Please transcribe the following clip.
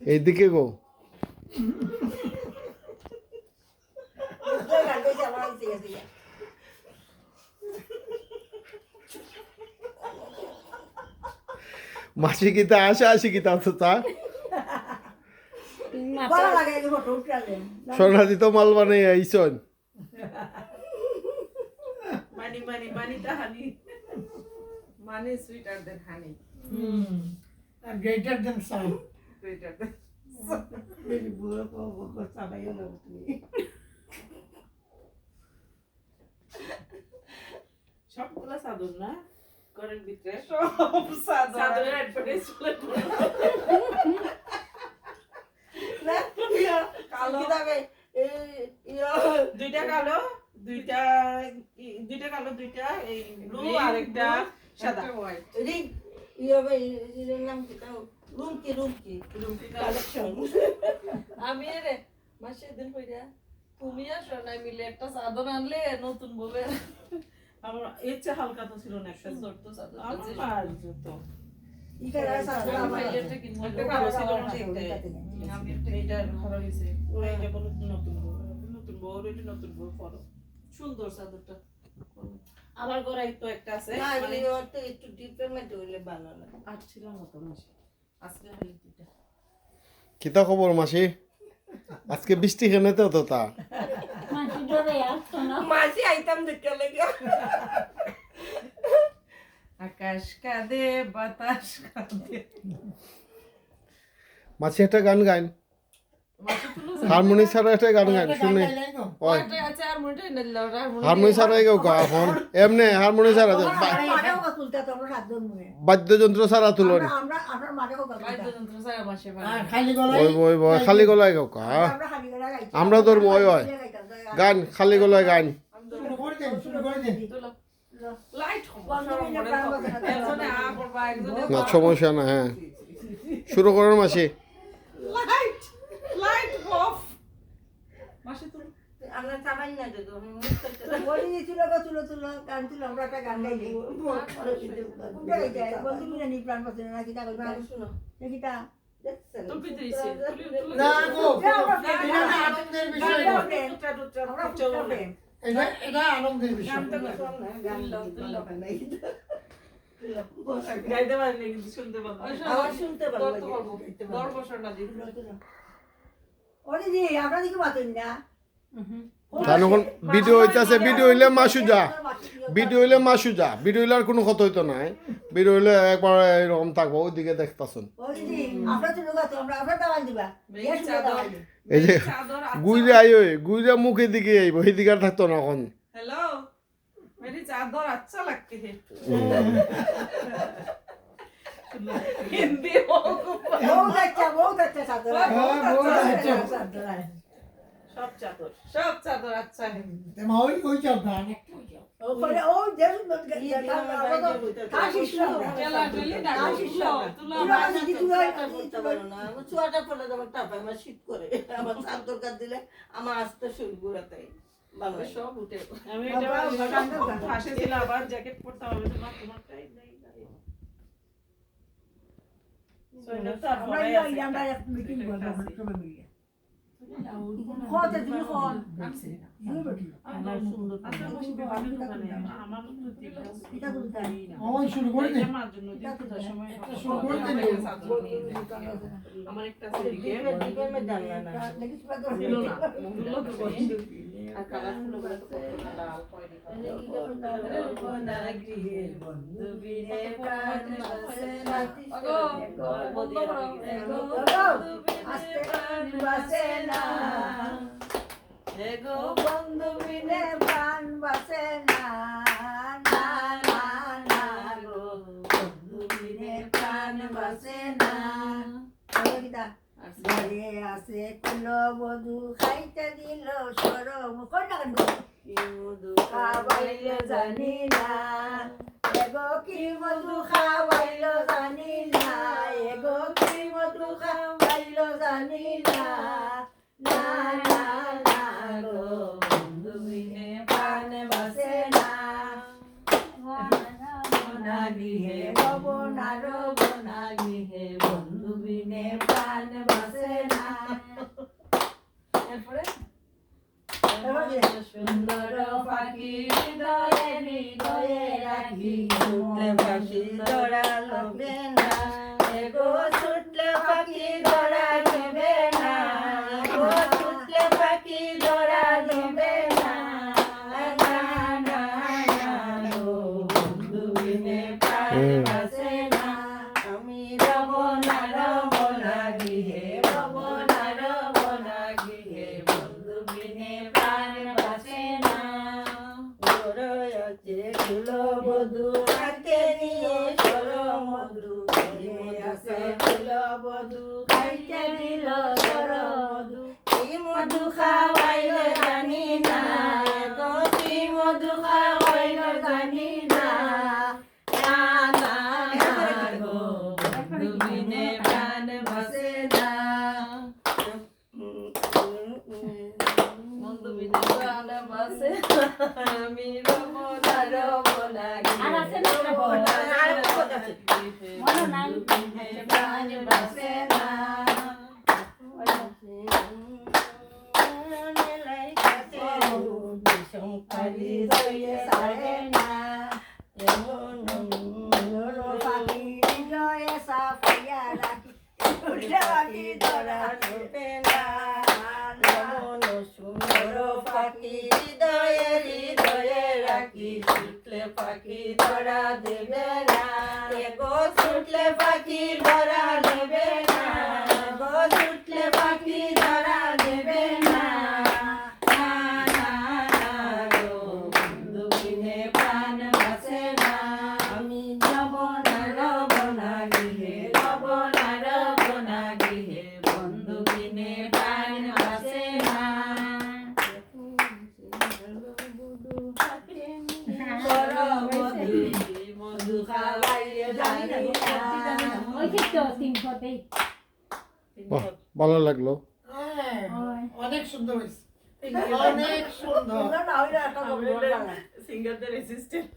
এইদিকে গো মাসি কিতা আসি কিতা তো তা সোনাদি তো মাল বানাই আইসন money the honey. Money is sweeter than honey. And greater than sun. Sweeter than সবগুলা সাদর না ঘরের ভিতরে সব সাদরের অ্যাডভার্টাইজ চলে কালো দুইটা কালো দুইটা কালো দুইটা এই ব্লু আর একটা সাদা আমি রে মাসে দিন কইরা তুমি আসো না মিলে একটা চাদর আনলে নতুন ববে আমার এর চেয়ে হালকা তো ছিল না একটা সুন্দর তো চাদর আমার জুতো একটা কালো ছিল না আমি এইটা ভালো হয়েছে ওরা এটা বলো নতুন বউ এটা নতুন বউ পরো সুন্দর চাদরটা আমার ঘরে তো একটা আছে মানে একটু ডিপেন্ড হইলে ভালো লাগে আর ছিল মতো মাসি আজকে খালি দুইটা কিতা খবর মাসি আজকে বৃষ্টি কেনে তো তা মাসি আইতাম দেখতে লাগে আকাশ কাঁদে বাতাস কাঁদে মাসি একটা গান গাইন হারমোনি ছাড়া একটা গান গাইন শুনে ওই আচ্ছা আর মনে নেই হারমোনি ছাড়া কেউ গা এখন এমনি হারমোনি ছাড়া বাদ্যযন্ত্র ছাড়া তুলনি বাদ্যযন্ত্র ছাড়া মাসে ওই খালি গলায় কেউ কা আমরা তোর ওই গান খালি গলায় গান লাইট একজনে আ করবা একজনে না সমস্যা না হ্যাঁ শুরু করেন মাসি লাইট অফ মাসি তো আমরা চাবাই না তো বলি ছিল তুলো গান ছিল আমরা একটা গান গাই দিই কোথায় যায় বন্ধু মিলে নি প্রাণ বাঁচে না কি তা শুনো দেখিতা দেখছেন তুমি দিয়েছি না গো এটা আনন্দের বিষয় না এটা আনন্দের বিষয় গাইতে পারলে কিন্তু শুনতে পাবো আওয়াজ শুনতে পারবো দর্বশনা দিই ওরে জি আমরা দিকে বাতেন না তখন ভিডিও হইতাছে ভিডিও হইলে মাসু যা ভিডিও হইলে মাসু যা ভিডিও হইলে আর কোনো কথা হইতো নাই ভিডিও হইলে একবার এরকম থাকবো ওইদিকে দেখতাছুন ওরে জি আমরা তো লোক আছে আমরা দাওয়ান দিবা এই যে গুইরে আই ওই গুইরে মুখের দিকে আইব এই দিকে আর থাকতো না এখন हेलो मेरी चादर अच्छा लगती है हिंदी बहुत अच्छा चादर सब चादर अच्छा है তেমন ওই চাপ গান একটা ওই চাপ ওরে ও যেন কাশি চেলা চলি না চুয়াটা পড়লে তোমার টাপা আমার শীত করে আমার চাদর কাট দিলে আমার আস্তে শরীর ঘুরাতে ভালো সব উঠে আমি এটা ফাঁসে ছিল আবার জ্যাকেট পরতে হবে তোমারটাই নেই সোয়েটার তো আর পরাই আছে আমরা মিটিং করব সবাই মিলে কত তুমি কোন আমার সুন্দর আমার তো ঠিক আছে এটা বলতে ওই শুরু করে দে আমার জন্য দিতে সময় শুরু করে দে আমার একটা সেদিকে দিকে মে জানলা না দেখি সুবা তো ছিল না মগুলো তো বসে আর কালারফুল করে তো লাল কয়নি বন্ধু বিনে প্রাণ বাসে আগো বন্ধ করো আস্তে প্রাণ বাসে না এগো বন্ধু বিনে প্রাণ বাসে না না না না গো বন্ধু বিনে প্রাণ বাসে না কবিতা ঘরে আসে কুলো বধু খাইতে দিল সরম কোন গান মধু খাওয়াইল জানি না এগো কি মধু খাওয়াইল জানি না এগো কি মধু খাওয়াইল জানি না না না না গো বন্ধু বিনে প্রাণ বাসে না বনালি হে বনালি হে বন্ধু বিনে প্রাণ বাসে না এরপরে এবার কি? সুন্দর পাখি হৃদয়ে হৃদয়ে রাখি ছুটলে পাখি ধরা লবে না এগো ছুটলে পাখি ধরা দেবে না এগো ছুটলে পাখি ধরা দেবে না না না না গো বন্ধু বিনে প্রাণ বাসে না আমি রব না গৃহে রব না গৃহে বন্ধু বিনে প্রাণ বাসে না আছে ফুলো বধু হাতে নিয়ে চলো মধু আছে ফুলো বধু খাইতে দিল চলো মধু কি মধু খাওয়াইলে জানি না গো কি মধু খাওয়াইলে জানি না না না না গো বন্ধু বিনে প্রাণ বাসে না বন্ধু বিনে প্রাণ বাসে না আমি রব না আর আছে না একটা বড় আর কথা আছে মনে নাই প্রাণ বাসে না পাখি দয়ে সারে না এমন পাখি দয়ে সাফিয়া রাখি উঠে পাখি ধরা দেবে না এমন সুন্দর পাখি হৃদয়ে হৃদয়ে রাখি ছুটলে পাখি ধরা দেবে না এগো ছুটলে পাখি ধরা দেবে না এগো ছুটলে পাখি ধরা দেবে না না না না গো বন্ধু বিনে প্রাণ বাসে না আমি যাব না গৃহে রব না গৃহে বন্ধু বিনে প্রাণ বাসে না মধু খাওয়াইলে জানি না বাহ, ভালো লাগলো। অনেক সুন্দর হয়েছে অনেক সুন্দর সিঙ্গারদের অ্যাসিস্ট্যান্ট